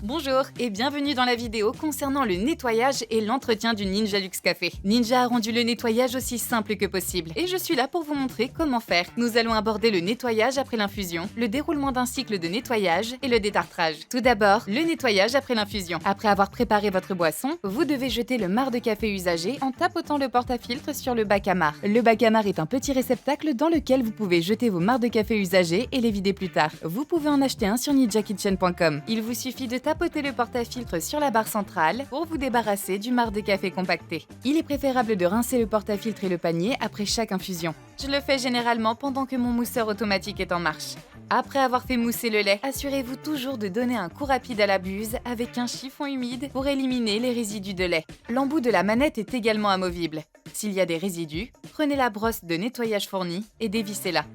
Bonjour et bienvenue dans la vidéo concernant le nettoyage et l'entretien du Ninja Luxe Café. Ninja a rendu le nettoyage aussi simple que possible et je suis là pour vous montrer comment faire. Nous allons aborder le nettoyage après l'infusion, le déroulement d'un cycle de nettoyage et le détartrage. Tout d'abord, le nettoyage après l'infusion. Après avoir préparé votre boisson, vous devez jeter le marc de café usagé en tapotant le porte-à-filtre sur le bac à marc. Le bac à marc est un petit réceptacle dans lequel vous pouvez jeter vos marcs de café usagés et les vider plus tard. Vous pouvez en acheter un sur ninjakitchen.com. Il vous suffit de tapoter le porte-à-filtre sur la barre centrale pour vous débarrasser du marc de café compacté. Il est préférable de rincer le porte-à-filtre et le panier après chaque infusion. Je le fais généralement pendant que mon mousseur automatique est en marche. Après avoir fait mousser le lait, assurez-vous toujours de donner un coup rapide à la buse avec un chiffon humide pour éliminer les résidus de lait. L'embout de la manette est également amovible. S'il y a des résidus, prenez la brosse de nettoyage fournie et dévissez-la.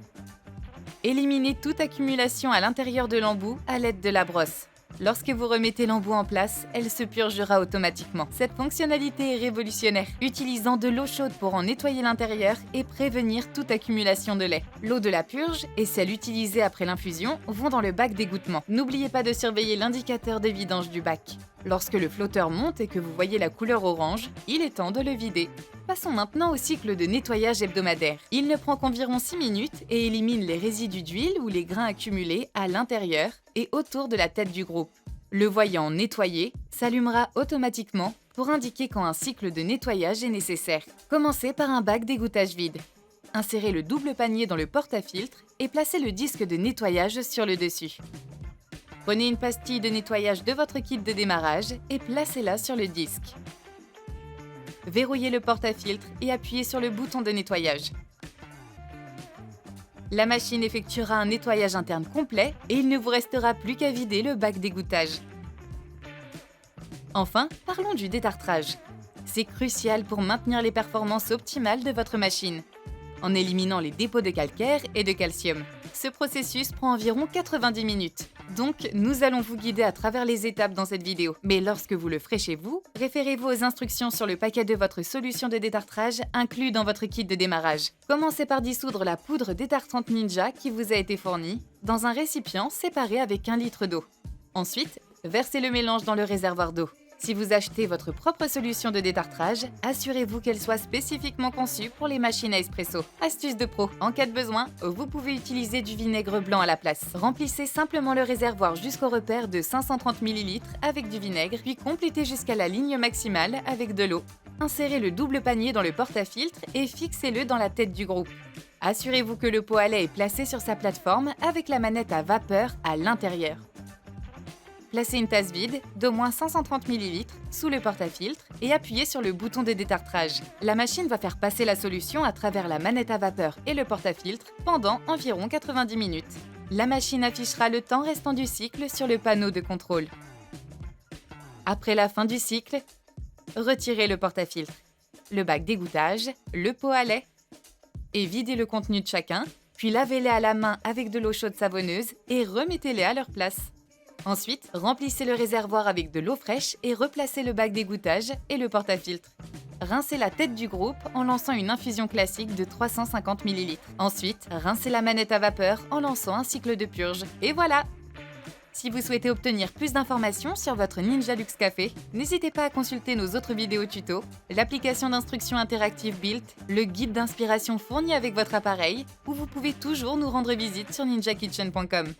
Éliminez toute accumulation à l'intérieur de l'embout à l'aide de la brosse. Lorsque vous remettez l'embout en place, elle se purgera automatiquement. Cette fonctionnalité est révolutionnaire, utilisant de l'eau chaude pour en nettoyer l'intérieur et prévenir toute accumulation de lait. L'eau de la purge et celle utilisée après l'infusion vont dans le bac d'égouttement. N'oubliez pas de surveiller l'indicateur de vidange du bac. Lorsque le flotteur monte et que vous voyez la couleur orange, il est temps de le vider. Passons maintenant au cycle de nettoyage hebdomadaire. Il ne prend qu'environ 6 minutes et élimine les résidus d'huile ou les grains accumulés à l'intérieur et autour de la tête du groupe. Le voyant nettoyé s'allumera automatiquement pour indiquer quand un cycle de nettoyage est nécessaire. Commencez par un bac d'égouttage vide. Insérez le double panier dans le porte-à-filtre et placez le disque de nettoyage sur le dessus. Prenez une pastille de nettoyage de votre kit de démarrage et placez-la sur le disque. Verrouillez le porte-à-filtre et appuyez sur le bouton de nettoyage. La machine effectuera un nettoyage interne complet et il ne vous restera plus qu'à vider le bac d'égouttage. Enfin, parlons du détartrage. C'est crucial pour maintenir les performances optimales de votre machine, en éliminant les dépôts de calcaire et de calcium. Ce processus prend environ 90 minutes. Donc, nous allons vous guider à travers les étapes dans cette vidéo. Mais lorsque vous le ferez chez vous, référez-vous aux instructions sur le paquet de votre solution de détartrage inclus dans votre kit de démarrage. Commencez par dissoudre la poudre détartrante Ninja qui vous a été fournie dans un récipient séparé avec 1 litre d'eau. Ensuite, versez le mélange dans le réservoir d'eau. Si vous achetez votre propre solution de détartrage, assurez-vous qu'elle soit spécifiquement conçue pour les machines à espresso. Astuce de pro, en cas de besoin, vous pouvez utiliser du vinaigre blanc à la place. Remplissez simplement le réservoir jusqu'au repère de 530 ml avec du vinaigre, puis complétez jusqu'à la ligne maximale avec de l'eau. Insérez le double panier dans le porte-à-filtre et fixez-le dans la tête du groupe. Assurez-vous que le pot à lait est placé sur sa plateforme avec la manette à vapeur à l'intérieur. Placez une tasse vide d'au moins 530 ml sous le porte-à-filtre et appuyez sur le bouton de détartrage. La machine va faire passer la solution à travers la manette à vapeur et le porte-à-filtre pendant environ 90 minutes. La machine affichera le temps restant du cycle sur le panneau de contrôle. Après la fin du cycle, retirez le porte-à-filtre, le bac d'égouttage, le pot à lait et videz le contenu de chacun, puis lavez-les à la main avec de l'eau chaude savonneuse et remettez-les à leur place. Ensuite, remplissez le réservoir avec de l'eau fraîche et replacez le bac d'égouttage et le porte-à-filtre. Rincez la tête du groupe en lançant une infusion classique de 350 ml. Ensuite, rincez la manette à vapeur en lançant un cycle de purge. Et voilà! Si vous souhaitez obtenir plus d'informations sur votre Ninja Luxe Café, n'hésitez pas à consulter nos autres vidéos tutos, l'application d'instruction interactive Built, le guide d'inspiration fourni avec votre appareil, ou vous pouvez toujours nous rendre visite sur ninjakitchen.com.